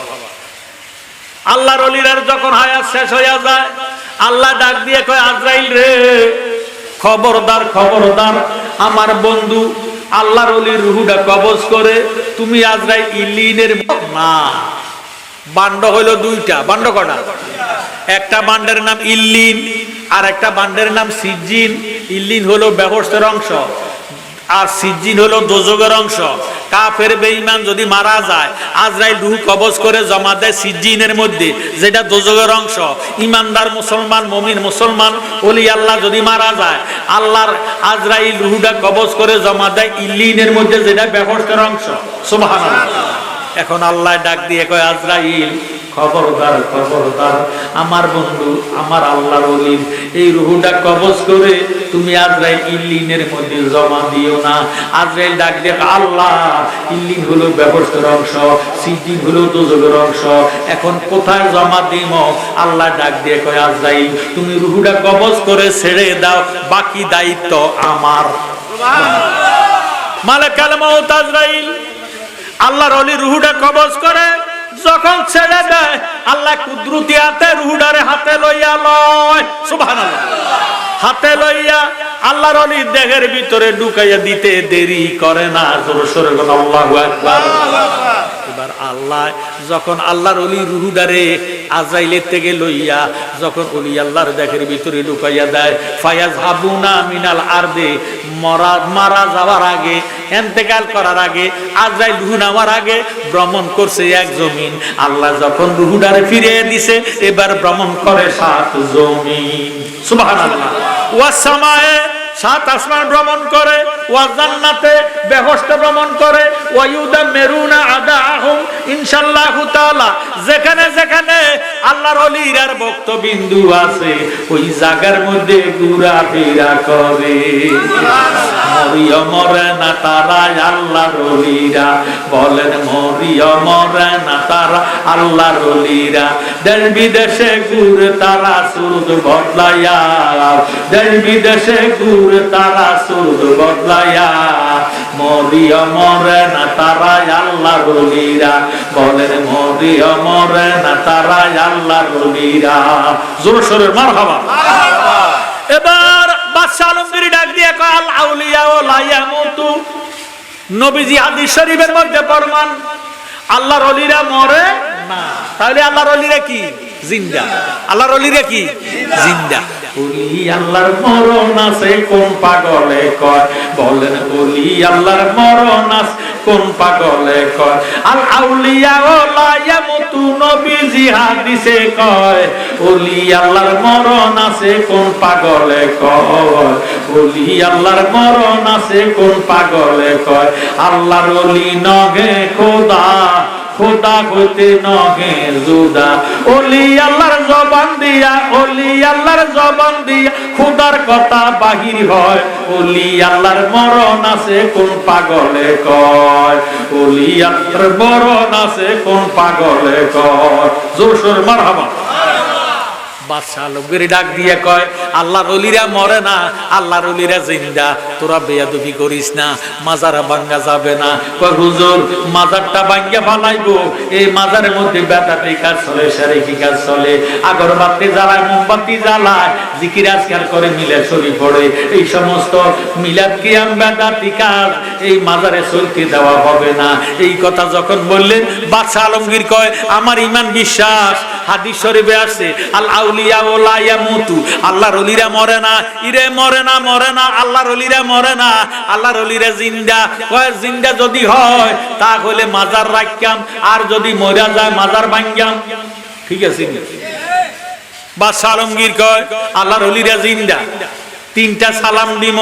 আল্লাহর ওলিরার যখন হায়াত শেষ হইয়া যায় আল্লাহ ডাক দিয়ে কয় আজরাইল রে খবরদার খবরদার আমার বন্ধু আল্লাহর ওলির রুহুটা কবজ করে তুমি আজরাইল ইল্লিনের না। বান্ড হইল দুইটা, বান্ড কটা? একটা বান্ডের নাম ইল্লিন আর একটা বান্ডের নাম সিজ্জিন। ইল্লিন হলো বেহেশতের অংশ আর সিজ্জিন হলো দোজখের অংশ। কাফের বেঈমান যদি মারা যায় আজরাইল রূহ কবজ করে জমা দেয় সিজ্জিনের মধ্যে, যেটা দোজখের অংশ। ইমানদার মুসলমান মুমিন মুসলমান ওলি আল্লাহ যদি মারা যায় আল্লাহর আজরাইল রূহটা কবজ করে জমা দেয় ইল্লিনের মধ্যে, যেটা বেহেশতের অংশ। সুবহানাল্লাহ। এখন আল্লাহ ডাক দিয়ে কয় আজরাইল খবরদার খবরদার আমার বন্ধু আমার আল্লাহর ওলির এই রূহটা কবজ করে তুমি আজরাইল ইল্লিনের মধ্যে জমা দিও না। আজরাইল ডাক দিয়ে আল্লাহ ইল্লিন হলো বেহেশতের অংশ, সিজ্জিন হলো দোজখের অংশ, এখন কোথায় জমা দিম? আল্লাহ ডাক দিয়ে কয় আজরাইল তুমি রূহটা কবজ করে ছেড়ে দাও, বাকি দায়িত্ব আমার। মালাকুল মউত আজরাইল আল্লাহর ওলির রূহটা কবজ করে যখন ছেড়ে দেয় আল্লাহ কুদরতি হাতে রূহটারে হাতে লইয়া লয়। সুবহানাল্লাহ। হাতে লইয়া আল্লাহর ওলির দেহের ভিতরে ঢুকাইয়া দিতে দেরি করে না। জোরে সোরে বলেন আল্লাহু আকবার। এবার আল্লাহ যখন আল্লাহর ওলির রূহটারে আজরাইলের থেকে লইয়া যখন ওলি আল্লাহর দেহের ভিতরে ঢুকাইয়া দেয় ফায়াজহাবুনা মিনাল আরদে মারা যাওয়ার আগে ইন্তেকাল করার আগে আজরাইল রূহ নেওয়ার আগে ভ্রমণ করছে এক জমিন। আল্লাহ যখন রূহটারে ফিরিয়ে দিছে এবার ভ্রমণ করে 7 জমিন। সুবহানাল্লাহ। ওয়াস সামায়ে 7 আসমান ভ্রমণ করে, ওয়া জান্নাতে বেহেশত ভ্রমণ করে, ওয়া ইউদামিরুনা আদাহুম ইনশাআল্লাহু তাআলা যেখানে যেখানে আল্লাহর ওলির ভক্তবিন্দু আছে ওই জায়গার মধ্যে ঘোরাফেরা করে। মরিয়মর না তারা আল্লাহর ওলিরা, বলেন মরিয়মর না তারা আল্লাহর ওলিরা, দেশ বিদেশে ঘুরে তারা সুরত বদলায়া, দেশ বিদেশে ঘুরে তারা সুরত বদলায়া, মরিয়মর না তারা আল্লাহর ওলিরা, বলেন মরিয়মর না তারা আল্লাহর ওলিরা। জোরে সোরে মারহাবা। এবার বাদশা আলমগীর ডাক দিয়ে কয় আল আউলিয়া ও লা ইয়ামুতু। নবীজি হাদিস শরীফের মধ্যে ফরমান আল্লাহর ওলিরা মরে না। তাহলে আল্লাহর ওলিরা কি? জিন্দা। আল্লাহর ওলিরা কি? জিন্দা। ওলি আল্লাহর মরণ আছে কোন পাগলে কয়, বলেন ওলি আল্লাহর মরণ আছে কোন পাগলে কয়। আল আউলিয়া ও লা ইয়ামুতু নবীজি হাদিসে কয় ওলি আল্লাহর মরণ আছে কোন পাগলে কয়, ওলি আল্লাহর মরণ আছে কোন পাগলে কয়। আল্লাহর ওলি নগে খোদা, খোদা হইতে নগে জুদা, ওলি আল্লাহর জবান দিয়া, ওলি আল্লাহর জবান দিয়া খোদার কথা বাহির হয়। ওলি আল্লাহর মরণ আছে কোন পাগলে কয়, ওলি আল্লাহর মরণ আছে কোন পাগলে কয়। জোর সোর মারহাবা। বাদশা আলমগীর ডাক দিয়ে কয় আল্লাহর ওলিরা মরে না, আল্লাহর ওলিরা জিন্দা। তোরা বেয়াদবি করিস না, মাজার ভাঙ্গা যাবে না। কয় হুজুর মাজারটা ভাঙ্গা ফালাইবো, এই মাজারের মধ্যে বেদাতি কাজ চলে, শিরকি কাজ চলে, আগরবাতি জ্বালায়, মোমবাতি জ্বালায়, জিকির আজকার করে মিলাদ শরীফ পড়ে, এই সমস্ত মিলাদ কিয়াম বেদাতি কাজ এই মাজারে চলতে দেওয়া হবে না। এই কথা যখন বললেন বাদশা আলমগীর কয় আমার ঈমান বিশ্বাস হাদিস শরীফে আছে আল আউলিয়া ও লা ইয়ামুতু, আল্লাহর ওলিরা মরে না। ইরে মরে না, মরে না, আল্লাহর ওলিরা মরে না, আল্লাহর ওলিরা জিন্দা। কয় জিন্দা যদি হয় তাহলে মাজার রাখতাম, আর যদি মরে যায় মাজার ভাঙ্গাম। ঠিক আছে। বাদশা আলমগীর কয় আল্লাহর ওলিরা জিন্দা। 3টা সালাম দিম,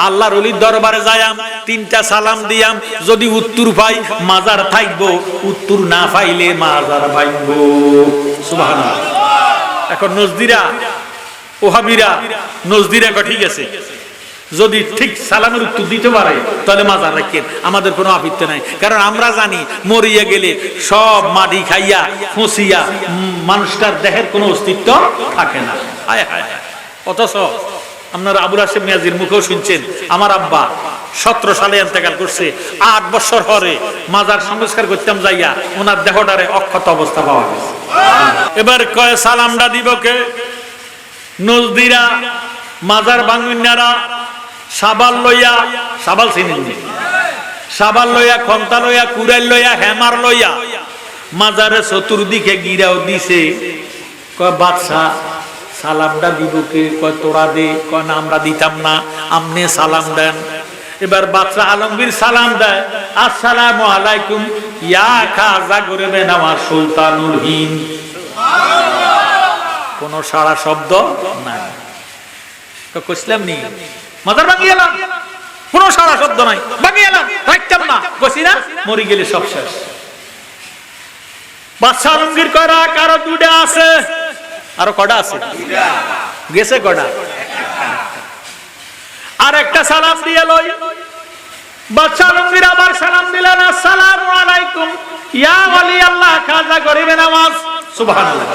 আল্লাহর ওলির দরবারে যায়াম, 3টা সালাম দিয়াম, যদি উত্তর পাই মাজার থাকবো, উত্তর না পাইলে মাজার ভাঙবো। সুবহানাল্লাহ। এখন নজদিরা ওহাবিরা নজদিরা ঠিক আছে, যদি ঠিক সালামের উত্তর দিতে পারে তাহলে মাজার রাখেন, আমাদের কোনো আপত্তি নাই। কারণ আমরা জানি মরিয়া গেলে সব মাটি খাইয়া ফুঁসিয়া মানুষটার দেহের কোনো অস্তিত্ব থাকে না। হায় হায়। অথচ আপনারা আবুল হাশেম মিয়াজির মুখেও শুনছেন আমার আব্বা 17 সালে ইন্তেকাল করছে। 8 বছর পরে মাজার সংস্কার করতাম যাইয়া ওনার দেহটারে অক্ষত অবস্থা পাওয়া গেছে। এবার কয় সালামটা দিব কে? নজদিরা মাজার বাঙ্গুইনারা সাবাল লইয়া, সাবাল চিনেন? সাবাল লইয়া, খন্তা লইয়া, কুড়াল লইয়া, হেমার লইয়া মাজারে চতুর্দিকে গিরাও দিছে। কয় বাদশাহ সালামটা দিব কে? কয় তোরা দে। কয় না আমরা দিতাম না, আপনি সালাম দেন। এবার বাদশাহ আলমগীর সালাম দেয়, আসসালামু আলাইকুম ইয়া খাজা গরিবেন আমার সুলতানুল হিন্দ। কোন সারা শব্দ নাই। তো কইছিলাম নি মাজার ভাঙিয়ে এলাম, কোন সারা শব্দ নাই, ভাঙিয়ে এলাম, রাখতাম না, কইছি না মরি গেলে সব শেষ। বাদশাহ আলমগীর কয় রাখ, আরো 2টা আছে। আরো কয়টা আছে? গেছে কয়টা? আর একটা সালাম দিয়ে লই। বাদশাহ আলমগীর আবার সালাম দিলেন, আসসালামু আলাইকুম ইয়া ওয়ালি আল্লাহ খাজা গরিবে নামাজ। সুবহানাল্লাহ।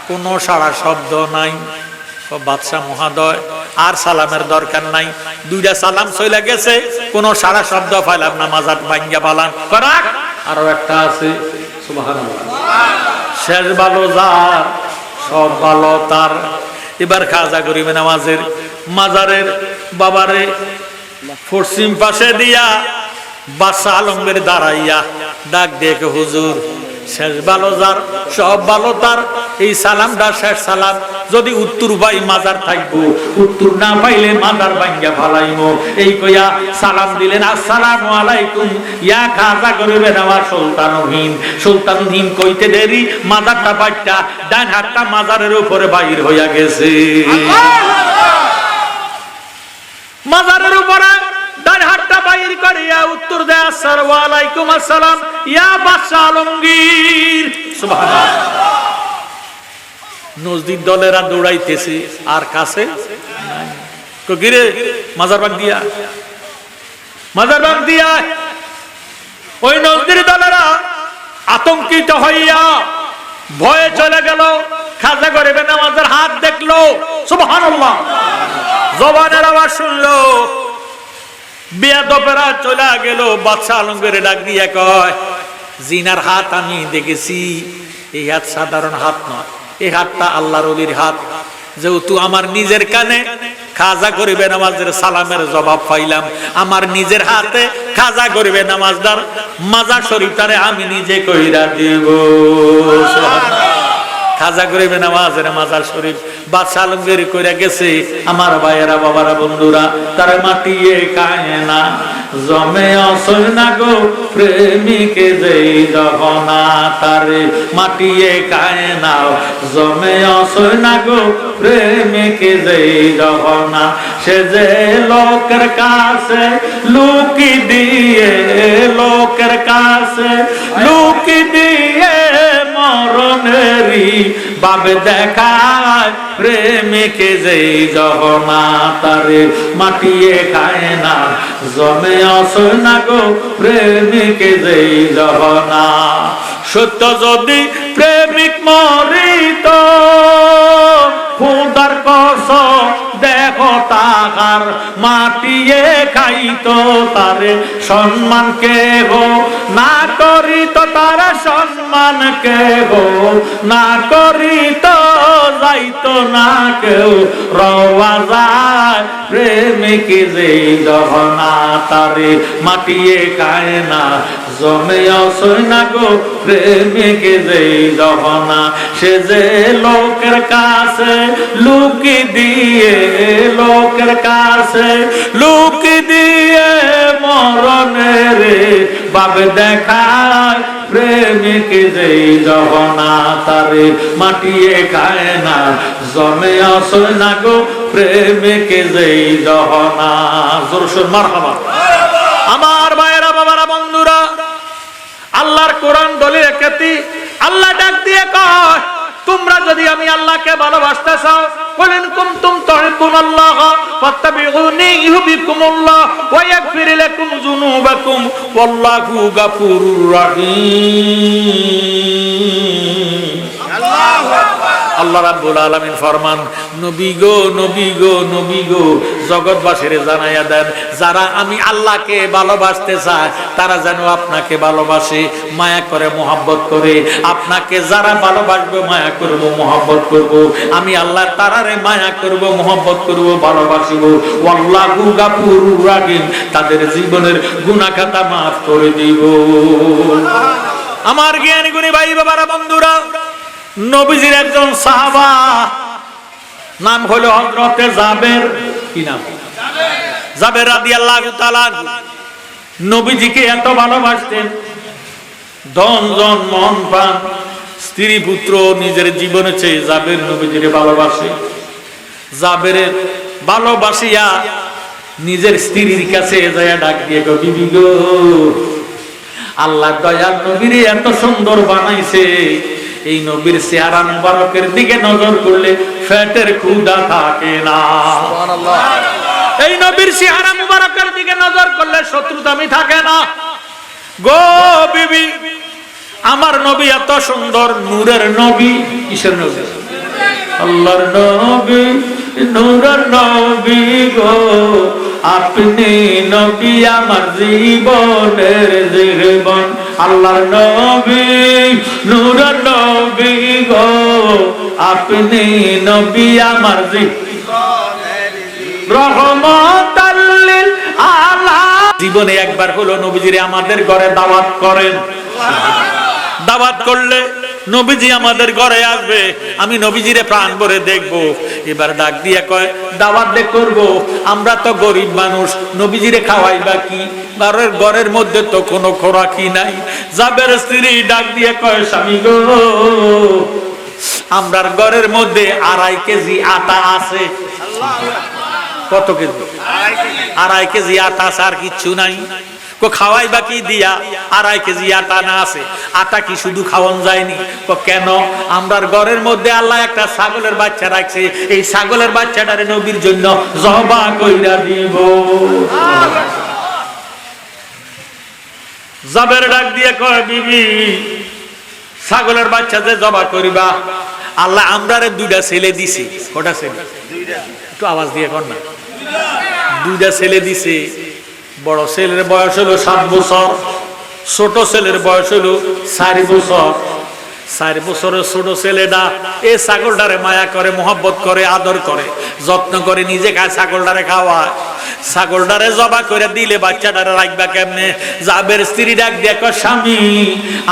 কোন সারা শব্দ নাই। বাদশাহ মহোদয় আর সালামের দরকার নাই, 2টা সালাম চলে গেছে, কোন সারা শব্দ পাইলাম না, মাজার ভাঙ্গা পালাম। রাখ, আরো একটা আছে। সুবহানাল্লাহ। শেষ ভালো যার সব ভালো তার। এবার খাজা গরিবে নামাজের মাজারের বাবারে পশ্চিম পাশে দিয়া বাদশাহ আলমগীর দাঁড়াইয়া ডাক দেখে, হুজুর শেষ ভালো যার সব ভালো তার, এই সালামটা শেষ সালাম, যদি উত্তর পাই মাজার থাকবো, উত্তর না পাইলে মাজার ভাঙ্গা ফালাইমো। এই কইয়া সালাম দিলেন, আসসালামু আলাইকুম ইয়া খাজা গরিবেন আমার সুলতানুল হিন্দ। সুলতানুল হিন্দ কইতে দেরি মাজারটা বাইটা ডান হাতটা মাজারের উপরে বাইর হইয়া গেছে। মাজারের উপরে ডান হাতটা বাইর করিয়া উত্তর দেয়, আসসালামু আলাইকুম আসসালাম ইয়া বাদশাহ আলমগীর। সুবহানাল্লাহ। নজদির দলেরা দৌড়াইতেছে, আর কাছে গিরে মাজার ভাগ দিয়া, মাজার ভাগ দিয়া। ওই নজদির দলেরা আতঙ্কিত হইয়া ভয়ে চলে গেল। খাজা গরিবে নামাজের হাত দেখলো। সুবহানাল্লাহ। জবানের আওয়াজ শুনলো, বেয়াদবেরা চলে গেল। বাদশাহ আলমগীর ডাক দিয়া কয়, জিনার হাত আমি দেখেছি, এই হাত সাধারণ হাত নয়, এই হাতটা আল্লাহর ওলির হাত। যেহেতু আমার নিজের কানে খাজা গরিবে নামাজের সালামের জবাব পাইলাম, আমার নিজের হাতে খাজা গরিবে নামাজদার মাজার শরীফটারে আমি নিজে কইরা দেব। খাজা গরিবে নামাজের মাজার শরীফ বাদশাহ আলমগীর কইরা গেছে। আমার ভাইয়েরা, বাবারা, বন্ধুরা, তারে মাটিয়ে খায় না, জমে অসই না গো প্রেমিকে যেই জহনা, তারে মাটিয়ে খায় না, জমে অসই না গো প্রেমিকে যেই জহনা। সে যে লোকের কাছে লুকি দিয়ে, লোকের কাছে লুকি দিয়ে মরণেরই বাবে দেখায়, প্রেমিকে যেই জহনা, তারে মাটিয়ে খায় না, জমে অসই না গো প্রেমিকে যেই জহনা। সত্য যদি প্রেমিক মরিত, খোদার কসম দেখো তাহার মাটিয়ে খাইতো, তারে সম্মান কেহ না করিত, তারা সম্মান কেহ না করিত, যাইতো না কেউ রওয়া যায়, প্রেমিকে যেই জহনা, তারে মাটিয়ে খায় না, জমে অসই না গো প্রেমিকে যেই জহনা। সে যে লোকের কাছে লুকি দিয়ে, লোকের কাছে লুকি দিয়ে মরণের বাবে দেখায়, প্রেমিকে যেই জহনা, তারে মাটিয়ে খায় না, জমে অসই না গো প্রেমিকে যেই জহনা। জোর সোর মারহাবা। আমার ভাইয়েরা, বাবারা, বন্ধুরা, আল্লাহর কোরআন দলিল একটি। আল্লাহ ডাক দিয়ে কয়, তোমরা যদি আমি আল্লাহকে ভালোবাসতে চাও, বলেন কুনতুম তুহিব্বুনাল্লাহ ফাত্তাবিউনি ইউহিব্বুকুমুল্লাহ ওয়া ইয়াগফির লাকুম যুনুবাকুম ওয়াল্লাহু গাফুরুর রহিম। আল্লাহু আকবার। আল্লাহ রাব্বুল আলামিন ফরমান, নবী গো, নবী গো, নবী গো, জগৎবাসীরে জানাইয়া দেন, যারা আমি আল্লাহকে ভালোবাসতে চায় তারা যেন আপনাকে ভালোবাসে, মায়া করে, মহব্বত করে। আপনাকে যারা ভালোবাসবে মায়া করব, মহব্বত করব, আমি আল্লাহ তারারে মায়া করব, মহব্বত করব, ভালোবাসিব। আল্লাহু গাফুরুর রাহিম, তাদের জীবনের গুনাহ খাতা মাফ করে দিব। আমার জ্ঞানী গুণী ভাই বাবারা, বন্ধুরা, নবীজির একজন সাহাবা নাম হলো হযরতে জাবের। কি নাম? জাবের রাদিয়াল্লাহু তাআলা। নবীজিকে এত ভালোবাসতেন, ধন জন মন প্রাণ স্ত্রী পুত্র নিজের জীবনের চেয়ে জাবের নবীজিরে ভালোবাসে। জাবেরের ভালোবাসিয়া নিজের স্ত্রীর কাছে যায় ডাক দিয়ে, গো বিবি গো, আল্লাহ দয়াল নবীরে এত সুন্দর বানাইছে, এই নবীর চেহারা মুবারকের দিকে নজর করলে পেটের ক্ষুধা থাকে না। সুবহানাল্লাহ। এই নবীর চেহারা মুবারকের দিকে নজর করলে শত্রুতামি থাকে না। গো বিবি, আমার নবী এত সুন্দর, নূরের নবী। কিসের নবী? আল্লাহর নবী, নূরের নবী গো, আপনি নবী আমার জীবনের জীবন। আল্লাহর নবী, নূরের নবী গো, আপনি নবী আমার জীবনের রহমাতাল লিল আলামিন। জীবনে একবার হলো নবীজিরে আমাদের ঘরে দাওয়াত করেন। দাওয়াত করলে নবীজি আমাদের ঘরে আসবে, আমি নবীজিরে প্রাণ ভরে দেখবো। এবার ডাক দিয়ে কয়, দাওয়াত দে করব, আমরা তো গরিব মানুষ, নবীজিরে খাওয়াইবা কি? ঘরের মধ্যে তো কোনো খোরাকি নাই। জাবের স্ত্রী ডাক দিয়ে কয়, স্বামী গো, আমরার ঘরের মধ্যে 2.5 কেজি আটা আছে। কত কেজি? 2.5 কেজি আটা আছে, আর কিচ্ছু নাই। খাওয়াই বাকি দিয়া 2.5 কেজি আটা না আছে। আটা কি শুধু খাওয়ান যায়নি? কেন? আমরার ঘরের মধ্যে আল্লাহ একটা ছাগলের বাচ্চা রাখছে, এই ছাগলের বাচ্চাটারে নবীর জন্য জবা কইরা দিব। জাবের ডাক দিয়ে কয়, বিবি, ছাগলের বাচ্চা যে জবা করিবা, আল্লাহ আমরারে 2টা ছেলে দিছে। কটা ছেলে? 2টা। একটু আওয়াজ দিয়ে কর না। 2টা ছেলে দিছে। বড় ছেলের বয়স হলো 7 বছর, ছোট ছেলের বয়স হলো 4 বছর। 4 বছরের ছোট ছেলেটা এই ছাগলটারে মায়া করে, মহব্বত করে, আদর করে, যত্ন করে, নিজে খায়, ছাগলটারে খাওয়ায়। ছাগলটারে জবা করে দিলে বাচ্চাটারে রাখবা কেমনে? জাবের স্ত্রী ডাক দিয়ে কয়, স্বামী,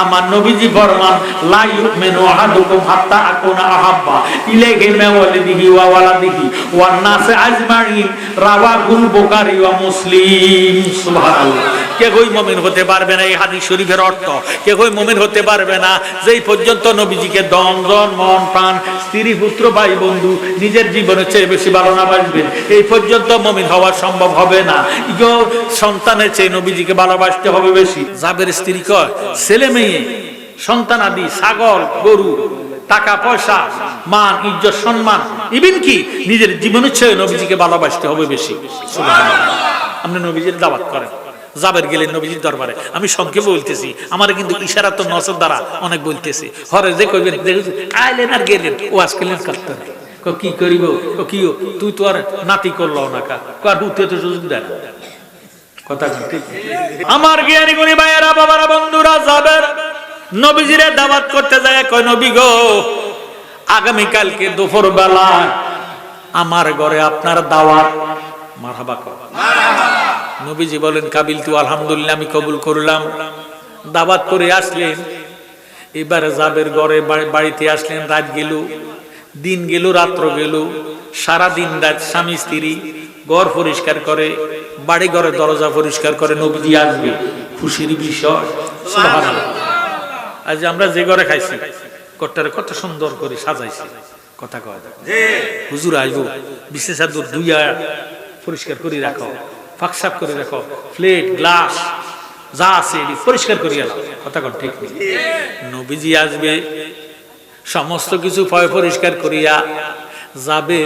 আমার নবীজি ফরমান, লা ইউমিনু আহাদুকুম হাত্তা আকুনা আহাব্বা ইলাইহি মিন ওয়ালিদিহি ওয়া ওয়ালাদিহি ওয়ান নাসি আজমাইন, রাওয়াহুল বুখারী ওয়া মুসলিম। সুবহানাল্লাহ। কে কই মুমিন হতে পারবে না? এই হাদিস শরীফের অর্থ, কে কই মুমিন হতে পারবে না যেই পর্যন্ত নবীজিকে ধন জন মন প্রাণ স্ত্রী পুত্র ভাই বন্ধু নিজের জীবনের চেয়ে বেশি ভালো না বাসবেন, এই পর্যন্ত মুমিন হওয়া সম্ভব হবে না। ইগো সন্তানের চেয়ে নবীজিকে ভালোবাসতে হবে বেশি। জাবের স্ত্রী কয়, ছেলে মেয়ে সন্তান আদি, ছাগল গরু, টাকা পয়সা, মান ইজ্জত সম্মান, ইভেন কি নিজের জীবনের চেয়ে নবীজিকে ভালোবাসতে হবে বেশি। সুবহানাল্লাহ। আপনি নবীজির দাওয়াত করেন। জাবের গেলেন নবীজির দরবারে। আমি সংক্ষেপে বলতেছি, আমার কিন্তু ইশারা তো নজর দ্বারা অনেক বলতেছি। হরে যে কইবেন, আইলেন আর গেলেন, ওয়াজ করলেন, করতে কি করিব? কি তুই তো আর নাতি করলো না, কার উঠতে তো সুযোগ দেয় না। কথা ঠিক। আমার জ্ঞানী গুণী ভাইয়েরা, বাবারা, বন্ধুরা, জাবের নবীজিরে দাওয়াত করতে যায়। কয়, নবী গো, আগামীকালকে দুপুর বেলা আমার ঘরে আপনার দাওয়াত। মারহাবা কর। নবীজি বলেন, কাবিল তু, আলহামদুলিল্লাহ, আমি কবুল করলাম। দাওয়াত করে আসলেন। এবারে জাবের ঘরে বাড়িতে আসলেন। রাত গেল, দিন গেল, রাত্র গেল, সারাদিন রাত স্বামী স্ত্রী ঘর পরিষ্কার করে, বাড়ি ঘরে দরজা পরিষ্কার করে। নবীজি আসবে, খুশির বিষয়। সুবহানাল্লাহ। আজ আমরা যে ঘরে খাইছি, ঘরটারে কত সুন্দর করে সাজাইছি। কথা কয়, হুজুর আসবো, বিশেষ আদর ধুইয়া পরিষ্কার করে রাখো, ফাঁকসাপ করে রাখো, প্লেট গ্লাস যা আছে পরিষ্কার করিয়া রাখো। কথা কন ঠিক নেই? নবীজি আসবে, সমস্ত কিছু পরিষ্কার করিয়া যাবে।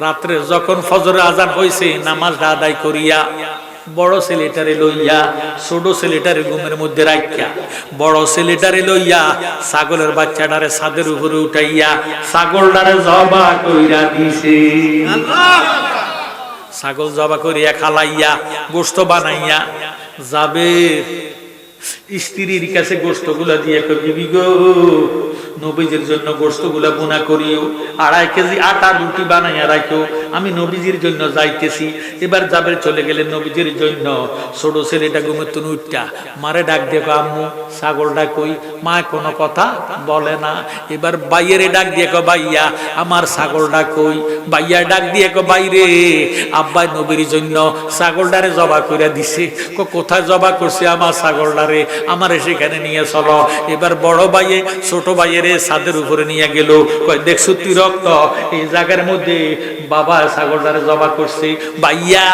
রাত্রে যখন ফজরের আজান হয়েছে, নামাজটা আদায় করিয়া বড় ছেলেটারে লইয়া ছোট ছেলেটারে ঘুমের মধ্যে রাখিয়া, বড় ছেলেটারে লইয়া ছাগলের বাচ্চাটারে ছাদের উপরে উঠাইয়া ছাগলটারে জবা কইরা দিছে। ছাগল জবা করিয়া খালাইয়া গোশত বানাইয়া যাবে স্ত্রীর কাছে গোশতগুলা দিয়ে বিবি গো নবীজির জন্য গোশতগুলা বোনা করিও, 2.5 কেজি আটার রুটি বানাইয়া রাখিও, আমি নবীজির জন্য যাইতেছি। এবার জাবের চলে গেলেন নবীজির জন্য। ছোট ছেলেটা ঘুমোতেন উঠটা মারে ডাক দিয়ে আম্মু ছাগলটা কই, মা কোনো কথা বলে না। এবার বাইয়েরে ডাক দিয়ে বাইয়া আমার ছাগলটা কই, বাইয়া ডাক দিয়ে বাইরে আব্বাই নবীর জন্য ছাগলটারে জবা করে দিছে। কোথায় জবা করছে আমার ছাগলটারে, আমারে সেখানে নিয়ে চলো। এবার বড় ভাইয়ে ছোট ভাইয়ের ছাদের উপরে নিয়ে গেল, কয় দেখছো তুই রক্ত এই জায়গার মধ্যে বাবা ছাগলটারে জবা করছে। ভাইয়া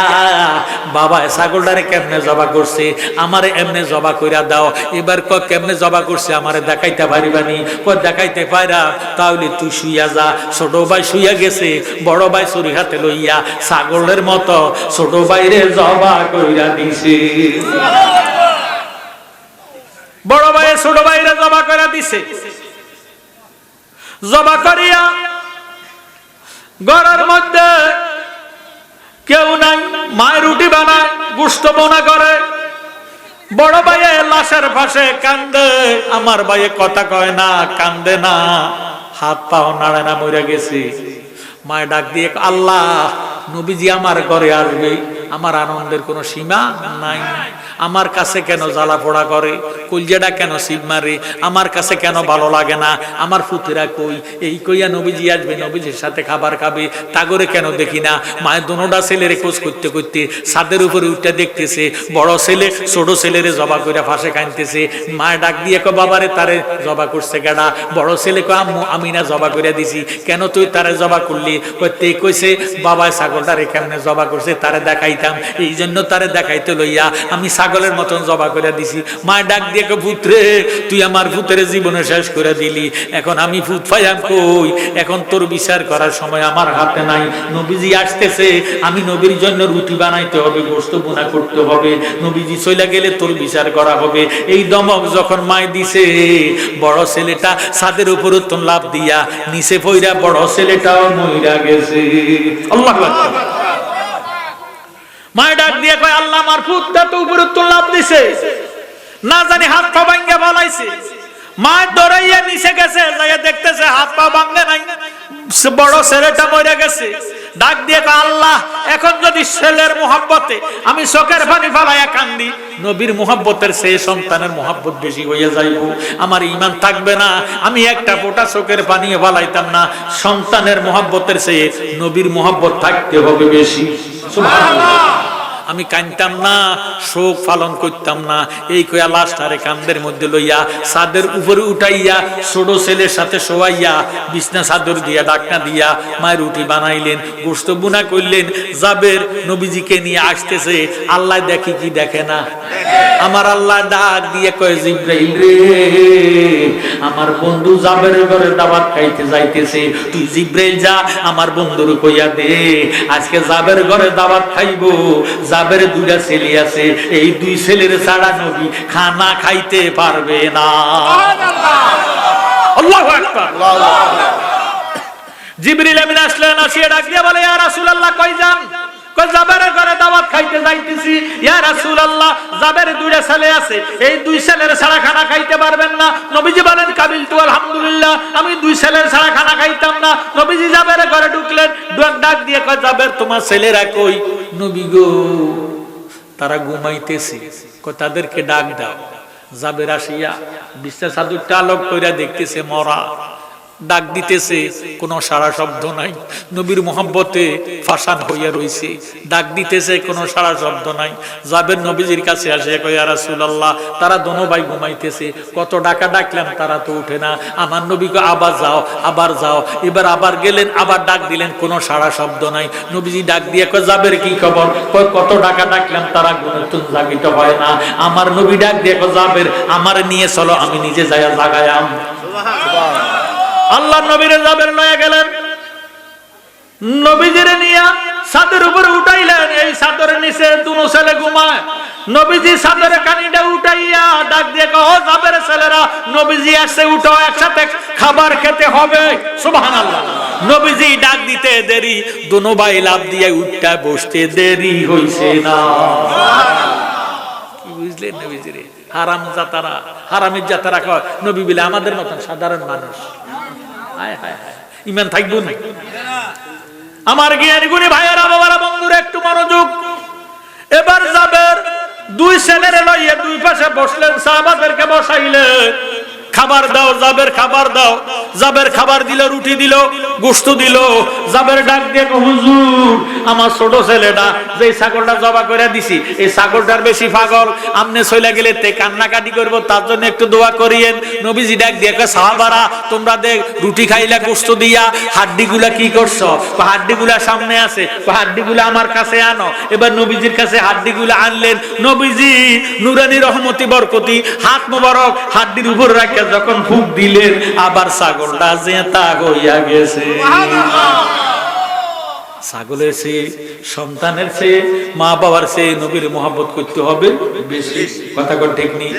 বাবা ছাগলটারে কেমনে জবা করছে, আমারে এমনে জবা কইরা দাও। এবার ক কেমনে জবা করছে আমারে দেখাইতে পারিবানি, কয় দেখাইতে পাইরা, তাহলে তুই শুইয়া যা। ছোট ভাই শুইয়া গেছে, বড় ভাই ছুরি হাতে লইয়া ছাগলের মতো ছোট ভাইরে জবা কইরা দিছে। বড় ভাই ছোট ভাইরে জবা করে দিছে। জবা করিয়া ঘরের মধ্যে কেউ নাই, মায়ের রুটি বানায় গোশত বোনা করে। বড় ভাইয়ে লাশের পাশে কান্দে, আমার ভাইয়ে কথা কয় না, কান্দে না, হাত পাও নাড়ে না, মরে গেছে। মায়ের ডাক দিয়ে আল্লাহ নবীজি আমার ঘরে আসবে, আমার আনন্দের কোনো সীমা নাই। আমার কাছে কেন জ্বালা পোড়া করে, কলজাটা কেন সিপ মারে, আমার কাছে কেন ভালো লাগে না, আমার পুতেরা কই, এই কইয়া নবীজি আসবে, নবীজির সাথে খাবার খাবে, তাগরে কেন দেখি না। মায়ের দোনোটা ছেলেরে খোঁজ করতে করতে ছাদের উপরে উঠতে দেখতেছে বড় ছেলে ছোট ছেলেরে জবা করে ফাঁসে কানতেছে। মায়ের ডাক দিয়ে বাবারে তারে জবা করছে গাড়া। বড় ছেলে কয় আম্মু আমি না জবা করে দিছি, কেন তুই তারে জবা করলি? তে কইছে বাবায় ছাগলটারে কেমনে জবা করছে তারে দেখাইতাম, এই জন্য তারে দেখাইতে লইয়া আমি ছাগলের মতন জবা করে দিছি। মায়ের ডাক দিয়ে পুত্রে তুই আমার পুত্রের জীবনে শেষ করে দিলি, এখন আমি পুত পাইয়াম কই, এখন তোর বিচার করার সময় আমার হাতে নাই। নবীজি আসতেছে, আমি নবীর জন্য রুটি বানাইতে হবে, গোশত বোনা করতে হবে, নবীজি চলে গেলে তোর বিচার করা হবে। এই দমক যখন মায় দিছে, বড় ছেলেটা ছাদের উপর উত্তম লাভ দিয়া নিচে পইরা বড় ছেলেটাও মইরা গেছে। আল্লাহু আকবার। মায় ডাক দিয়ে কয় আল্লাহ আমার পুতটা তো উপরে উত্তম লাভ দিছে, না জানি হাত পা ভাঙ্গা বলাইছে। মায় দৌড়াইয়া নিচে গেছে, যাইয়া দেখতেছে হাত পা ভাঙ্গে নাই, বড় ছেলেটা মরে গেছে। ডাক দিয়ে আল্লাহ এখন যদি ছেলের মোহাব্বতে আমি চোখের পানি ফালাইয়া কান্দি, নবীর মোহাব্বতের চেয়ে সন্তানের মোহাব্বত বেশি হইয়া যাইব, আমার ঈমান থাকবে না, আমি একটা ফোঁটা চোখের পানি ফালাইতাম না। সন্তানের মোহাব্বতের চেয়ে নবীর মোহাব্বত থাকতে হবে বেশি। সুবহানাল্লাহ। আমি কানতাম না, শোক পালন করতাম না, এই কয়া লাশটারে কান্দের মধ্যে লইয়া ছাদের উপরে উঠাইয়া ছোট ছেলের সাথে শোয়াইয়া বিছনা চাদর দিয়া ডাকনা দিয়া মায়ের রুটি বানাইলেন, গোশত বুনা করলেন। জাবের নবীজিকে নিয়ে আসতেছে, আল্লাহ দেখি কি দেখে না? আমার আল্লাহ ডাক দিয়ে কয় জিবরাইল রে, আমার বন্ধু জাবের ঘরে দাওয়াত খাইতে যাইতেছে, তুই জিবরাইল যা আমার বন্ধুর কইয়া দে আজকে জাবের ঘরে দাওয়াত খাইবো। জাবের 2টা ছেলে আছে, এই 2 ছেলের ছাড়া নবী খানা খাইতে পারবে না। আল্লাহু আকবার। জিবরিল আমিন আসলেন, আসিয়া ডাক দিয়ে বলে ইয়া রাসূলুল্লাহ কই যান? কই জাবেরের ঘরে দাওয়াত খাইতে যাইতেছি। ইয়া রাসূলুল্লাহ জাবের 2টা ছেলে আছে, এই 2 ছেলের ছাড়া খানা খাইতে পারবেন না। নবীজি বলেন কাবিল তু আলহামদুলিল্লাহ, আমি 2 ছেলের ছাড়া খানা খাইতাম না। নবীজি জাবেরের ঘরে ঢুকলেন, ডাক দিয়ে কয় জাবের তোমার ছেলেরা কই? নবী গো তারা ঘুমাইতেছে, কয় তাদেরকে ডাক দাও। জাবের আসিয়া বিছনা চাদরটা আলোক কইরা দেখতেছে মরা, ডাক দিতেছে, কোনো সারা শব্দ নাই। নবীর মোহাব্বতে ফাসান হইয়া রইছে, ডাক দিতেছে, কোনো সারা শব্দ নাই। জাবের নবীজির কাছে আসে, কয় ইয়া রাসূলুল্লাহ তারা দোনো ভাই ঘুমাইতেছে, কত ডাকা ডাকলাম তারা তো উঠে না। আমার নবী কয় আবার যাও, আবার যাও। এবার আবার গেলেন, আবার ডাক দিলেন, কোনো সারা শব্দ নাই। নবীজি ডাক দিয়ে কয় জাবের কি খবর? কয় কত ডাকা ডাকলাম তারা ঘুমোতুন জাগিত হয় না। আমার নবী ডাক দিয়ে কয় জাবের আমারে নিয়ে চলো, আমি নিজে যাইয়া জাগায়াম। সুবহানাল্লাহ। আল্লাহ নবীরে জাবের লয়ে গেলেন, নবীজিরে নিয়া ছাদের উপরে উঠাইলেন। এই ছাদের নিচে 2 ছেলে ঘুমায়। নবীজি ছাদের কানিটা উঠাইয়া ডাক দিয়ে কয় ও জাবের ছেলেরা, নবীজি আসছে, উঠো, একসাথে খাবার খেতে হবে। সুবহানাল্লাহ। নবীজি ডাক দিতে দেরি, দোনো ভাই লাফ দিয়ে উঠটা বসতে দেরি হইছে না। কি বুঝলেন নবীজি রে? হারাম জাতারা, হারামের জাতারা কয় নবী বলে আমাদের মতন সাধারণ মানুষ। হায় হায় হায়, ইমান থাকবো না। আমার জ্ঞানী গুণী ভাইয়েরা, বাবারা, বন্ধুরা, একটু মনোযোগ। এবার জাবের দুই ছেলেরে লইয়ে দুই পাশে বসলেন, সাহাবাদেরকে বসাইলেন। খাবার দাও জাবের, খাবার দাও। জাবের খাবার দিল, রুটি দিল, গোশত দিল। জাবের ডাক দিয়ে কয়, হুজুর আমার ছোট ছেলেটা যে ছাগলটা জবা করে দিছি, এই ছাগলটার বেশি পাগল, আমনে চলে গেলে তে কান্নাকাটি করব, তার জন্য একটু দোয়া করিয়েন। নবীজি ডাক দিয়ে কয়, সাহাবারা তোমরা দেখ রুটি খাইলা গোশত দিয়া, হাড্ডিগুলা কি করছো? হাড্ডিগুলা সামনে আছে, হাড্ডিগুলা আমার কাছে আনো। এবার নবীজির কাছে হাড্ডিগুলা আনলেন। নবীজি নুরানি রহমতি বরকতি হাত মোবারক হাড্ডির উপর রাখা যখন ফুক দিলেন, আবার ছাগলটা জেতা হইয়া গেছে। ছাগলের চেয়ে, সন্তানের চেয়ে, মা বাবার চেয়ে নবীর মহব্বত করতে হবে বেশি। কথা ঠিক নেই?